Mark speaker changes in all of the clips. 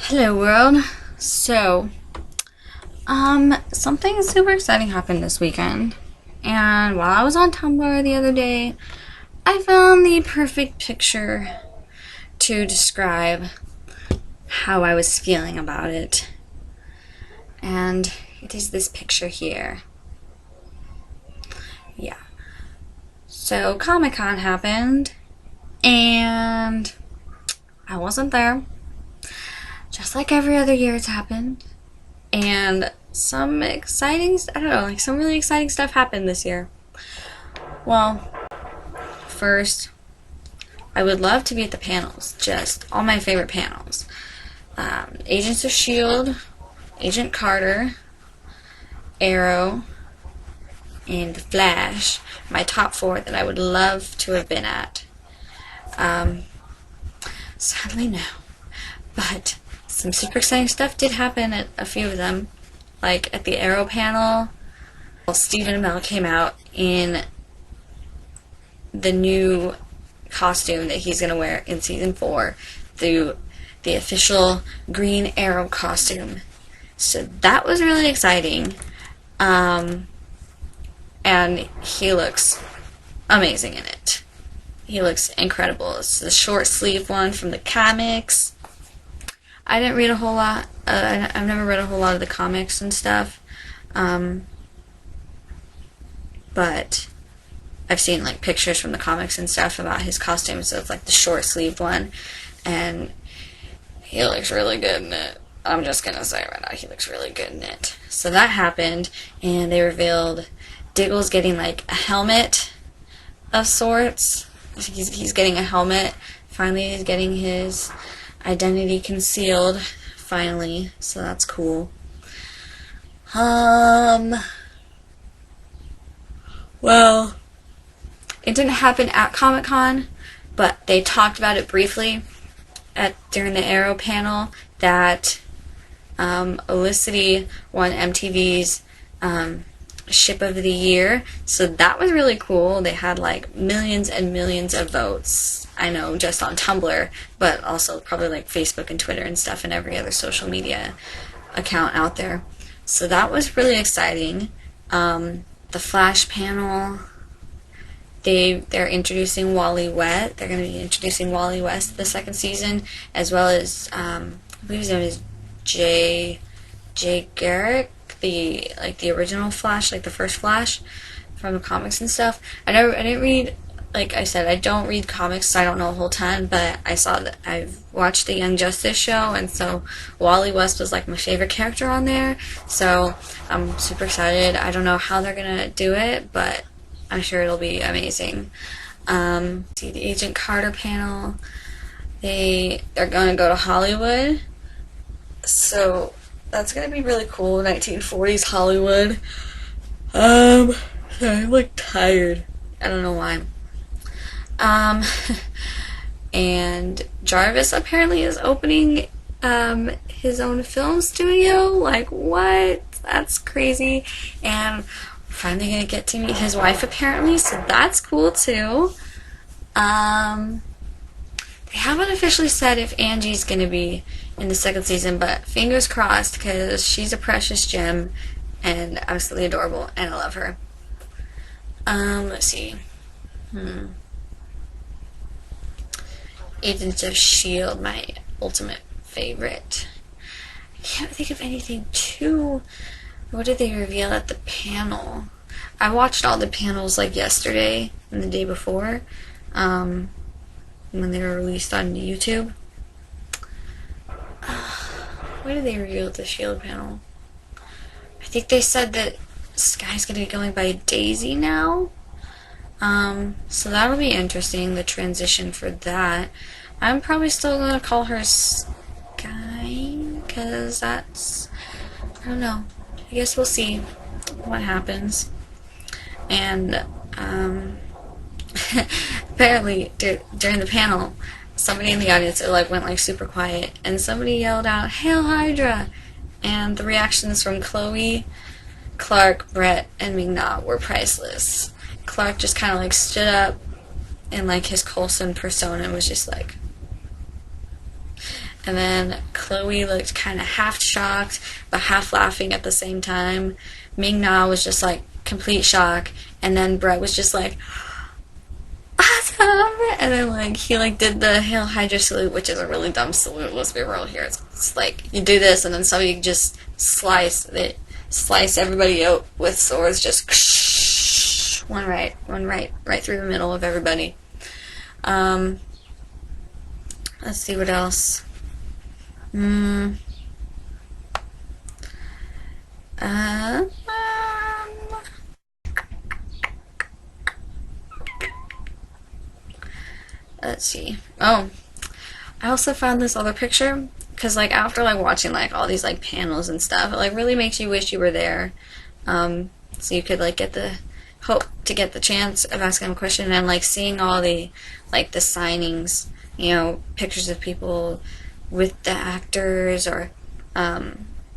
Speaker 1: Hello world. So, something super exciting happened this weekend. And while I was on Tumblr the other day, I found the perfect picture to describe how I was feeling about it. And it is this picture here. Yeah. So, Comic-Con happened, and I wasn't there. Just like every other year it's happened. And some exciting, I don't know, like some really exciting stuff happened this year. Well, first, I would love to be at the panels, just all my favorite panels. Agents of S.H.I.E.L.D., Agent Carter, Arrow, and The Flash. My top four that I would love to have been at. Sadly, no. But some super exciting stuff did happen at a few of them. Like at the Arrow panel, Stephen Amell came out in the new costume that he's going to wear in season 4, the official Green Arrow costume. So that was really exciting. And he looks amazing in it. He looks incredible. It's the short sleeve one from the comics. I didn't read a whole lot. I've never read a whole lot of the comics and stuff. But I've seen like pictures from the comics and stuff about his costume. So it's like the short sleeved one. And he looks really good in it. I'm just going to say right now, he looks really good in it. So that happened. And they revealed Diggle's getting like a helmet of sorts. He's getting a helmet. Finally, he's getting his identity concealed, finally, so that's cool. Well, it didn't happen at Comic-Con, but they talked about it briefly during the Arrow panel that Olicity won MTV's Ship of the Year, so that was really cool. They had like millions and millions of votes. I know, just on Tumblr, but also probably like Facebook and Twitter and stuff and every other social media account out there. So that was really exciting. The Flash panel, they're introducing Wally West. They're going to be introducing Wally West the second season, as well as I believe his name is Jay Garrick, the original Flash, like the first Flash from the comics and stuff. I didn't read. Like I said, I don't read comics, so I don't know a whole ton, but I've watched the Young Justice show, and so Wally West was like my favorite character on there, so I'm super excited. I don't know how they're gonna do it, but I'm sure it'll be amazing. See the Agent Carter panel, they're gonna go to Hollywood, so that's gonna be really cool, 1940s Hollywood. Sorry, I'm like tired. I don't know why. And Jarvis apparently is opening his own film studio. Like, what? That's crazy. And we're finally gonna get to meet his wife apparently, so that's cool too. They haven't officially said if Angie's gonna be in the second season, but fingers crossed, because she's a precious gem and absolutely adorable, and I love her. Let's see. Agents of S.H.I.E.L.D., my ultimate favorite. I can't think of anything too. What did they reveal at the panel? I watched all the panels like yesterday and the day before, when they were released on YouTube. What did they reveal at the S.H.I.E.L.D. panel? I think they said that Sky's going to be going by Daisy now. So that'll be interesting, the transition for that. I'm probably still gonna call her Sky, because that's, I don't know, I guess we'll see what happens. And, apparently, during the panel, somebody in the audience, went, super quiet, and somebody yelled out, "Hail Hydra!" And the reactions from Chloe, Clark, Brett, and Ming-Na were priceless. Clark just kind of stood up in his Coulson persona and was just like, and then Chloe looked kind of half shocked, but half laughing at the same time. Ming Na was just like complete shock, and then Brett was just like, awesome! And then like he like did the Hail Hydra salute, which is a really dumb salute. Let's be real here. It's like you do this, and then somebody just slice everybody out with swords, just one right through the middle of everybody. Let's see what else. Let's see. Oh, I also found this other picture because like after like watching like all these like panels and stuff, it like really makes you wish you were there. So you could like hope to get the chance of asking a question, and like seeing all the like the signings, you know, pictures of people with the actors, or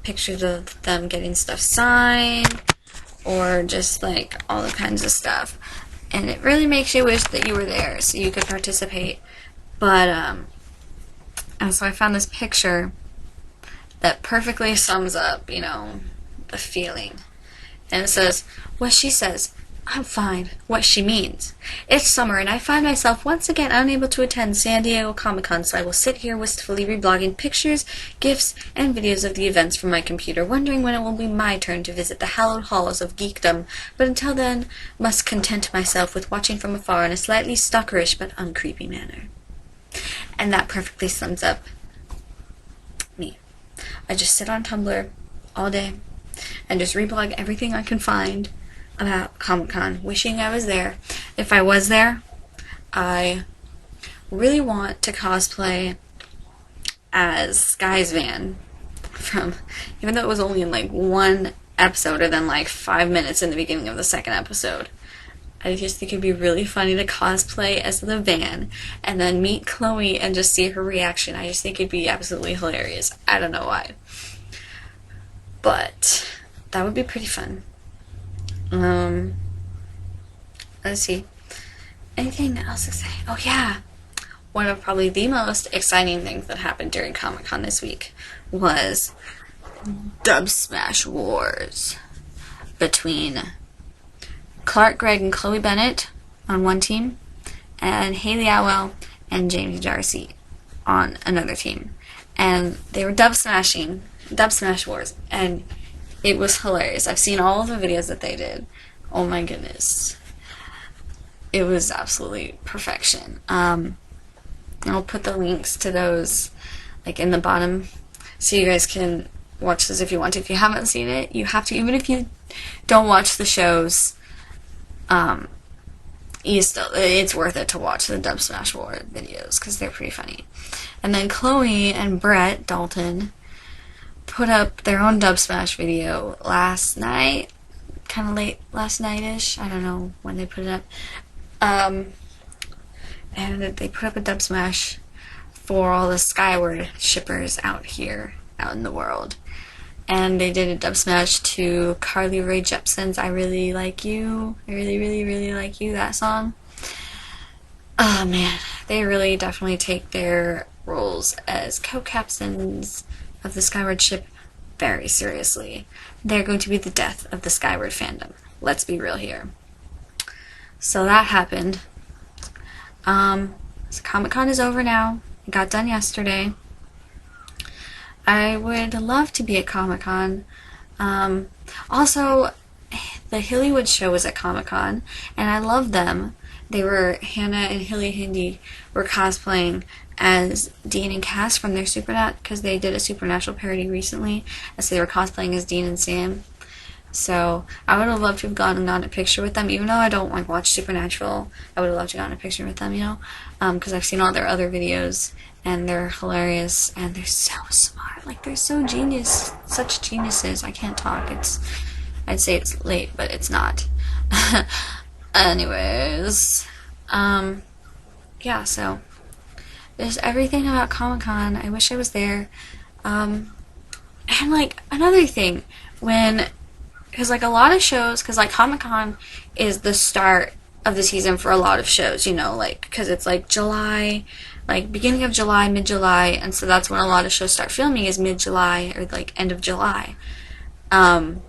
Speaker 1: pictures of them getting stuff signed, or just like all the kinds of stuff. And it really makes you wish that you were there so you could participate. But and so I found this picture that perfectly sums up, you know, the feeling. And it says, what she says, I'm fine. What she means. It's summer, and I find myself once again unable to attend San Diego Comic-Con, so I will sit here wistfully reblogging pictures, GIFs, and videos of the events from my computer, wondering when it will be my turn to visit the hallowed halls of geekdom, but until then, must content myself with watching from afar in a slightly stalkerish but uncreepy manner. And that perfectly sums up me. I just sit on Tumblr all day and just reblog everything I can find about Comic-Con, wishing I was there. If I was there, I really want to cosplay as Sky's van from, even though it was only in like one episode or then like 5 minutes in the beginning of the second episode. I just think it'd be really funny to cosplay as the van and then meet Chloe and just see her reaction. I just think it'd be absolutely hilarious. I don't know why. But that would be pretty fun. Let's see. Anything else to say? Oh yeah. One of probably the most exciting things that happened during Comic-Con this week was Dubsmash Wars between Clark Gregg and Chloe Bennett on one team, and Hayley and James Darcy on another team. And they were Dubsmash Wars, and it was hilarious. I've seen all of the videos that they did. Oh my goodness. It was absolutely perfection. I'll put the links to those like in the bottom so you guys can watch this if you want to. If you haven't seen it, you have to. Even if you don't watch the shows, it's worth it to watch the Dubsmash War videos because they're pretty funny. And then Chloe and Brett Dalton put up their own Dubsmash video last night, kind of late last night-ish. I don't know when they put it up. And they put up a Dubsmash for all the Skyward shippers out in the world. And they did a Dubsmash to Carly Rae Jepsen's I Really Like You. I really, really, really like you, that song. Oh man, they really definitely take their roles as co-captains of the Skyward ship very seriously. They're going to be the death of the Skyward fandom. Let's be real here. So that happened. So Comic-Con is over now. It got done yesterday. I would love to be at Comic-Con. Also, the Hillywood show was at Comic-Con, and I love them. Hannah and Hilly Hindi were cosplaying as Dean and Cass from their because they did a Supernatural parody recently, and so they were cosplaying as Dean and Sam. So I would have loved to have gotten a picture with them, even though I don't like watch Supernatural. I would have loved to have gotten a picture with them, you know, because I've seen all their other videos, and they're hilarious, and they're so smart. Like, they're so such geniuses. I can't talk. I'd say it's late, but it's not. Anyways, yeah, so there's everything about Comic-Con. I wish I was there. And like another thing, because like a lot of shows, because like Comic-Con is the start of the season for a lot of shows, you know, like because it's like July, like beginning of July, mid-July, and so that's when a lot of shows start filming is mid-July or like end of July. Um,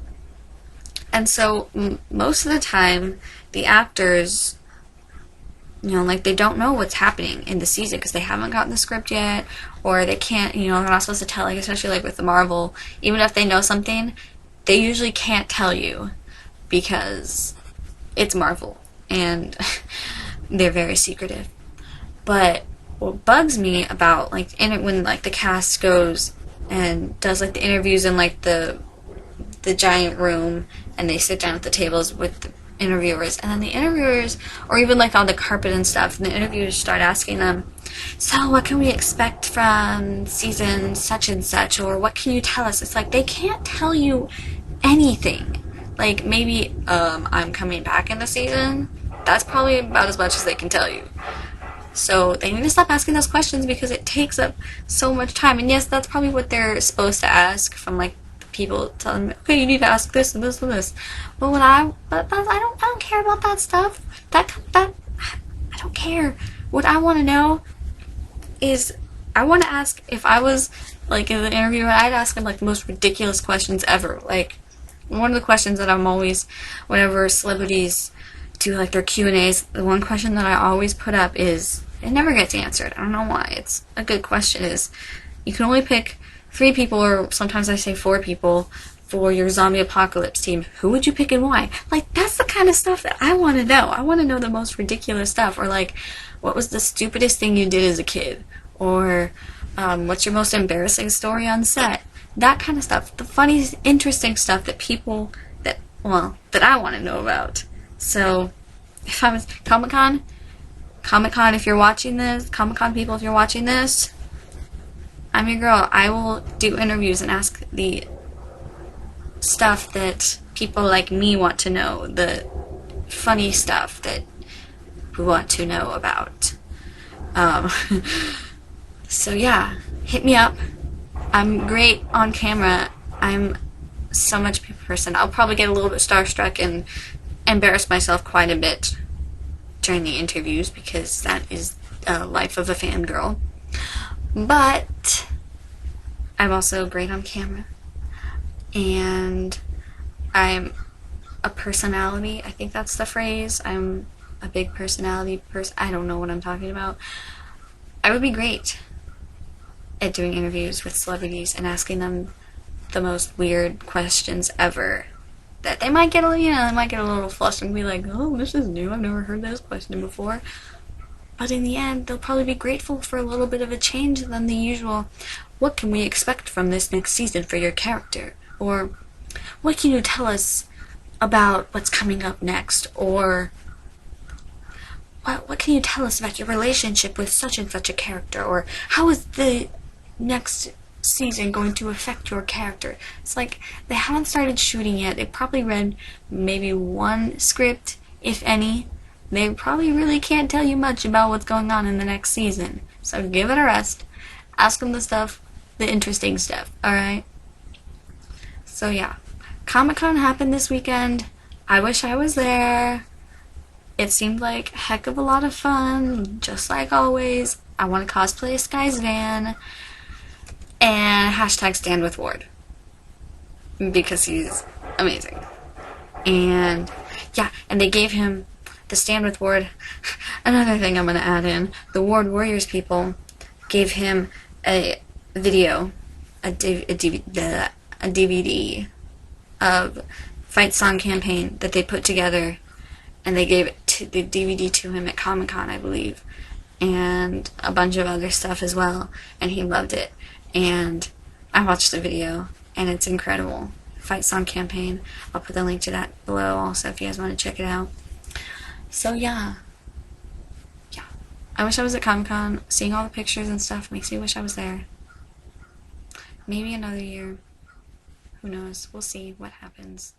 Speaker 1: and so most of the time, the actors, like they don't know what's happening in the season because they haven't gotten the script yet, or they can't, they're not supposed to tell, like especially like with the Marvel, even if they know something, they usually can't tell you because it's Marvel and they're very secretive. But what bugs me about like when like the cast goes and does like the interviews in like the giant room and they sit down at the tables with the interviewers, and then the interviewers, or even like on the carpet and stuff, and the interviewers start asking them, so what can we expect from season such and such, or what can you tell us? It's like they can't tell you anything. Like maybe I'm coming back in the season. That's probably about as much as they can tell you. So they need to stop asking those questions because it takes up so much time. And yes, that's probably what they're supposed to ask from like people telling me, okay, you need to ask this and this and this. But I don't care about that stuff. That I don't care. What I want to know is, I want to ask, if I was like in the interview, I'd ask them like the most ridiculous questions ever. Like one of the questions that I'm always, whenever celebrities do like their Q&As, the one question that I always put up is, it never gets answered. I don't know why. It's a good question. Is you can only pick 3 people, or sometimes I say 4 people, for your zombie apocalypse team. Who would you pick and why? Like, that's the kind of stuff that I want to know. I want to know the most ridiculous stuff. Or like, what was the stupidest thing you did as a kid? Or what's your most embarrassing story on set? That kind of stuff. The funny, interesting stuff that people, that I want to know about. So, if I was Comic-Con, if you're watching this, Comic-Con people, if you're watching this, I'm your girl. I will do interviews and ask the stuff that people like me want to know, the funny stuff that we want to know about. So yeah, hit me up. I'm great on camera. I'm so much a person. I'll probably get a little bit starstruck and embarrass myself quite a bit during the interviews because that is life of a fangirl. But I'm also great on camera. And I'm a personality. I think that's the phrase. I'm a big personality person. I don't know what I'm talking about. I would be great at doing interviews with celebrities and asking them the most weird questions ever. That they might get a little flustered and be like, oh, this is new. I've never heard this question before. But in the end, they'll probably be grateful for a little bit of a change than the usual. What can we expect from this next season for your character? Or what can you tell us about what's coming up next? Or what can you tell us about your relationship with such and such a character? Or how is the next season going to affect your character? It's like they haven't started shooting yet. They probably read maybe one script, if any. They probably really can't tell you much about what's going on in the next season. So give it a rest. Ask them the interesting stuff, alright? So yeah, Comic-Con happened this weekend. I wish I was there. It seemed like a heck of a lot of fun, just like always. I want to cosplay Sky's van. And hashtag stand with Ward. Because he's amazing. And yeah, and they gave him the stand with Ward. Another thing I'm going to add in, the Ward Warriors people gave him a video, a DVD of Fight Song Campaign that they put together, and they gave the DVD to him at Comic-Con, I believe, and a bunch of other stuff as well, and he loved it. And I watched the video, and it's incredible. Fight Song Campaign. I'll put the link to that below also if you guys want to check it out. So yeah. I wish I was at Comic-Con. Seeing all the pictures and stuff makes me wish I was there. Maybe another year. Who knows? We'll see what happens.